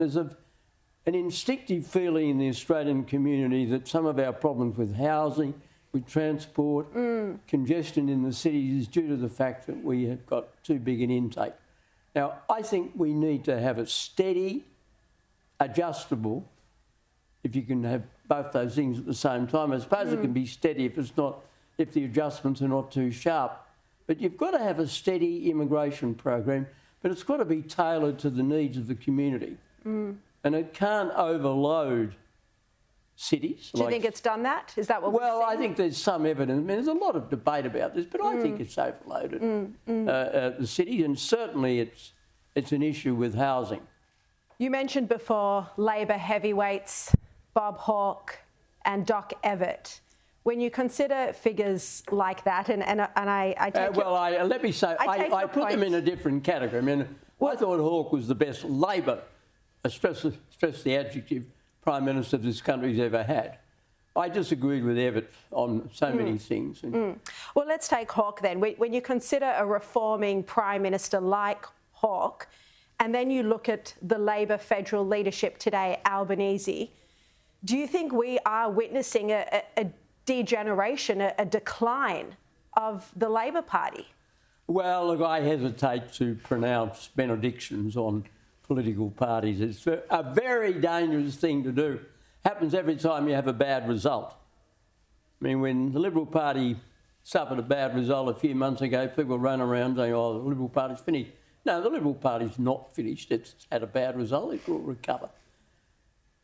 There's an instinctive feeling in the Australian community that some of our problems with housing, with transport, congestion in the cities is due to the fact that we have got too big an intake. Now, I think we need to have a steady, adjustable, if you can have both those things at the same time. I suppose it can be steady if the adjustments are not too sharp. But you've got to have a steady immigration program, but it's got to be tailored to the needs of the community. And it can't overload cities. Do you think it's done that? Is that what we're seeing? Well, I think there's some evidence. I mean, there's a lot of debate about this, but I think it's overloaded, the city, and certainly it's an issue with housing. You mentioned before Labor heavyweights Bob Hawke and Doc Evatt. When you consider figures like that, and I take let me say, I put them in a different category. I mean, I thought Hawke was the best Labor, stress the adjective, Prime Minister this country's ever had. I disagreed with Evatt on so many things. Well, let's take Hawke then. When you consider a reforming Prime Minister like Hawke, and then you look at the Labor federal leadership today, Albanese, do you think we are witnessing a degeneration, a decline of the Labor Party? Well, look, I hesitate to pronounce benedictions on political parties. It's a very dangerous thing to do. Happens every time you have a bad result. I mean, when the Liberal Party suffered a bad result a few months ago, people run around saying, oh, the Liberal Party's finished. No, the Liberal Party's not finished. It's had a bad result. It will recover.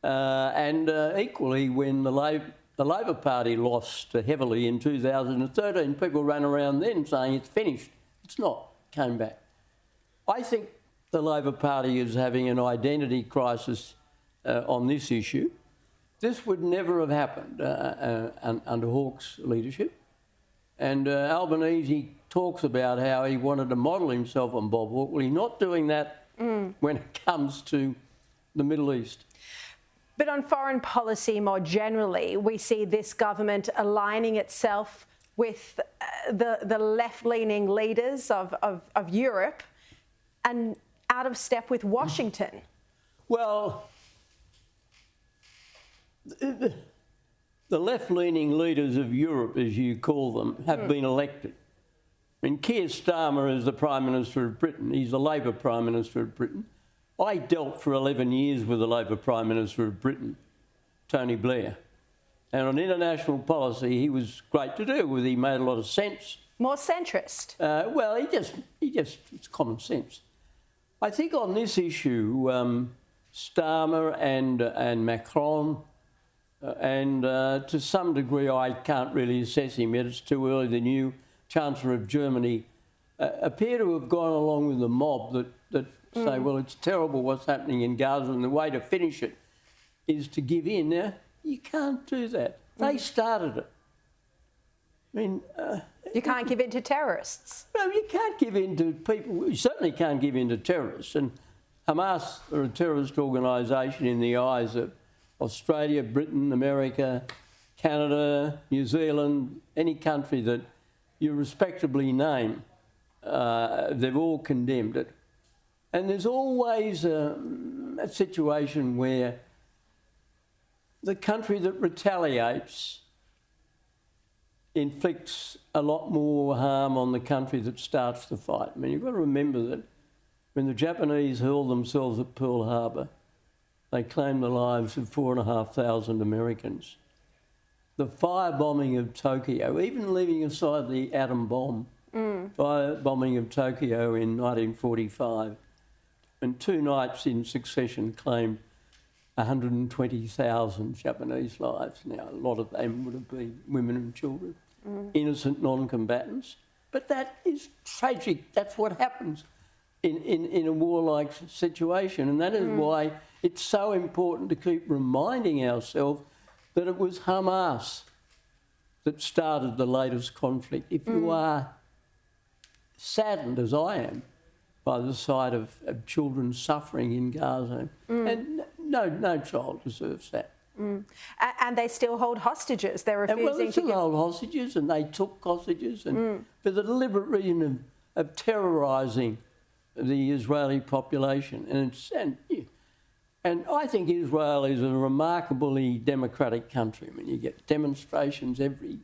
Equally, when the Labor Party lost heavily in 2013, people ran around then saying it's finished. It's not. Came back. I think the Labor Party is having an identity crisis on this issue. This would never have happened under Hawke's leadership. And Albanese talks about how he wanted to model himself on Bob Hawke. Well, he's not doing that when it comes to the Middle East. But on foreign policy more generally, we see this government aligning itself with the left-leaning leaders of Europe and out of step with Washington. Well, the left-leaning leaders of Europe, as you call them, have been elected. I mean, Keir Starmer is the Prime Minister of Britain. He's the Labor Prime Minister of Britain. I dealt for 11 years with the Labor Prime Minister of Britain, Tony Blair. And on international policy, he was great to do with. He made a lot of sense. More centrist. Well, it's common sense. I think on this issue, Starmer and Macron, and to some degree, I can't really assess him yet. It's too early. The new Chancellor of Germany appear to have gone along with the mob that say, well, it's terrible what's happening in Gaza, and the way to finish it is to give in. Now, you can't do that. They started it. I mean... you can't give in to terrorists. No, you can't give in to people. You certainly can't give in to terrorists. And Hamas are a terrorist organisation in the eyes of Australia, Britain, America, Canada, New Zealand, any country that you respectably name. They've all condemned it. And there's always a situation where the country that retaliates inflicts a lot more harm on the country that starts the fight. I mean, you've got to remember that when the Japanese hurled themselves at Pearl Harbor, they claimed the lives of 4,500 Americans. The firebombing of Tokyo, even leaving aside the atom bomb, firebombing of Tokyo in 1945, and 2 nights in succession claimed 120,000 Japanese lives. Now, a lot of them would have been women and children, innocent non-combatants. But that is tragic. That's what happens in a warlike situation. And that is why it's so important to keep reminding ourselves that it was Hamas that started the latest conflict. If you are saddened, as I am, by the sight of children suffering in Gaza, and no child deserves that. And they still hold hostages. They're refusing well, they still hold hostages, and they took hostages, and for the deliberate reason of terrorising the Israeli population. And I think Israel is a remarkably democratic country. I mean, you get demonstrations every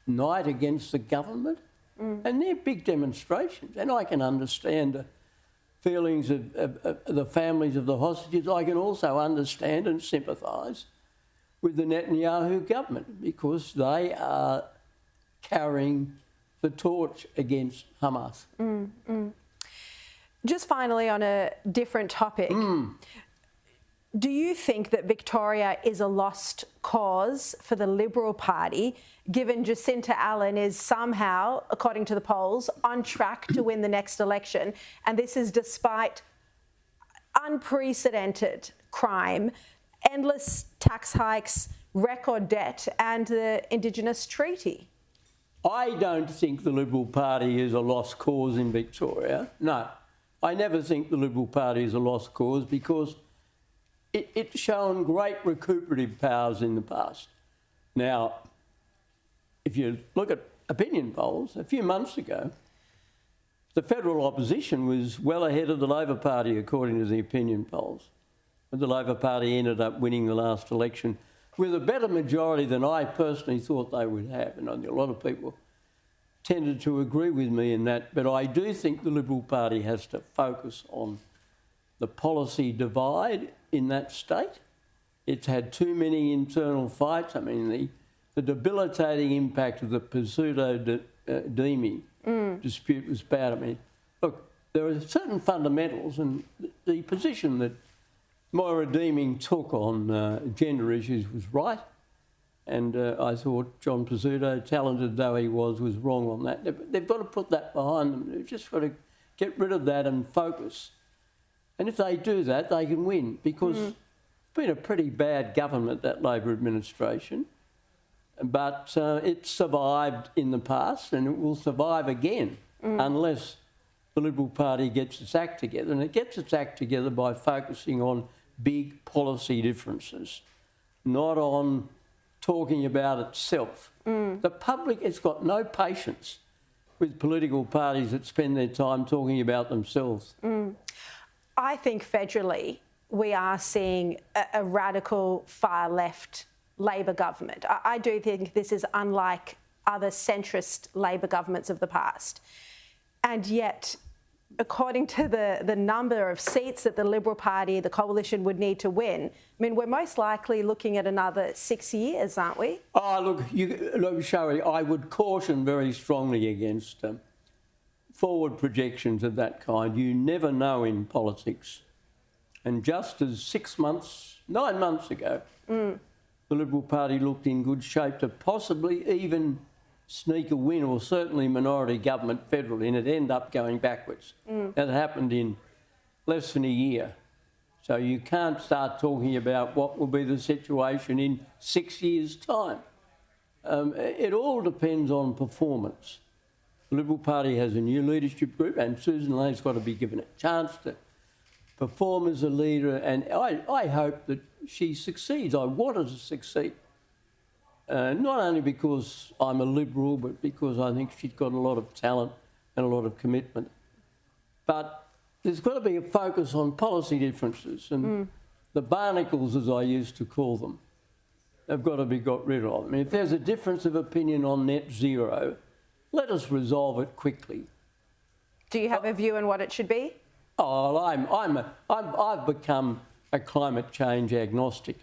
night against the government, and they're big demonstrations. And I can understand the feelings of the families of the hostages. I can also understand and sympathise with the Netanyahu government because they are carrying the torch against Hamas. Just finally, on a different topic, do you think that Victoria is a lost cause for the Liberal Party, given Jacinta Allen is somehow, according to the polls, on track to win the next election? And this is despite unprecedented crime, endless tax hikes, record debt, and the Indigenous Treaty. I don't think the Liberal Party is a lost cause in Victoria. No, I never think the Liberal Party is a lost cause because it's shown great recuperative powers in the past. Now, if you look at opinion polls, a few months ago, the federal opposition was well ahead of the Labor Party, according to the opinion polls. But the Labor Party ended up winning the last election with a better majority than I personally thought they would have. And a lot of people tended to agree with me in that. But I do think the Liberal Party has to focus on the policy divide in that state. It's had too many internal fights. I mean, the debilitating impact of the pseudo-deeming dispute was bad. I mean, look, there are certain fundamentals, and the position that Moira Deeming took on gender issues was right, and I thought John Pizzuto, talented though he was wrong on that. They've got to put that behind them. They've just got to get rid of that and focus. And if they do that, they can win, because it's been a pretty bad government, that Labor administration, but it survived in the past and it will survive again unless the Liberal Party gets its act together. And it gets its act together by focusing on big policy differences, not on talking about itself. The public has got no patience with political parties that spend their time talking about themselves. I think federally we are seeing a radical far-left Labor government. I do think this is unlike other centrist Labor governments of the past. And yet, according to the number of seats that the Liberal Party, the coalition, would need to win, I mean, we're most likely looking at another 6 years, aren't we? Oh, look, Sharri, I would caution very strongly against forward projections of that kind. You never know in politics. And just as 9 months ago, the Liberal Party looked in good shape to possibly even sneak a win, or certainly minority government federally, and it ended up going backwards. That happened in less than a year. So you can't start talking about what will be the situation in 6 years' time. It all depends on performance. The Liberal Party has a new leadership group, and Susan Lay's got to be given a chance to perform as a leader, and I hope that she succeeds. I want her to succeed. Not only because I'm a Liberal, but because I think she's got a lot of talent and a lot of commitment. But there's got to be a focus on policy differences, and the barnacles, as I used to call them, have got to be got rid of. I mean, if there's a difference of opinion on net zero, let us resolve it quickly. Do you have a view on what it should be? Oh, I've become a climate change agnostic.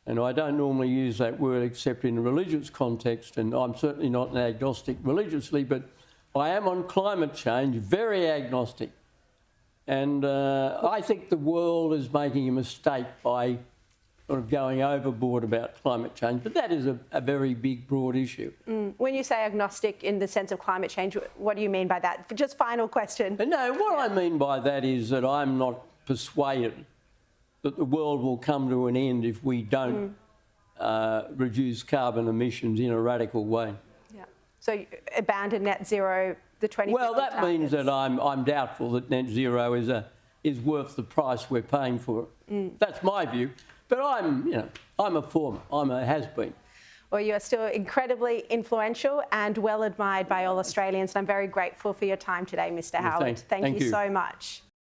And I don't normally use that word except in a religious context, and I'm certainly not an agnostic religiously, but I am on climate change very agnostic. And I think the world is making a mistake by sort of going overboard about climate change, but that is a very big, broad issue. When you say agnostic in the sense of climate change, what do you mean by that? Just final question. No, what I mean by that is that I'm not persuaded that the world will come to an end if we don't reduce carbon emissions in a radical way. Yeah. So abandon net zero, the 2050 Well, that targets. means that I'm doubtful that net zero is worth the price we're paying for it. That's my view. But I'm a former. I'm a has-been. Well, you are still incredibly influential and well admired by all Australians. And I'm very grateful for your time today, Mr. Howard. Thank you so much.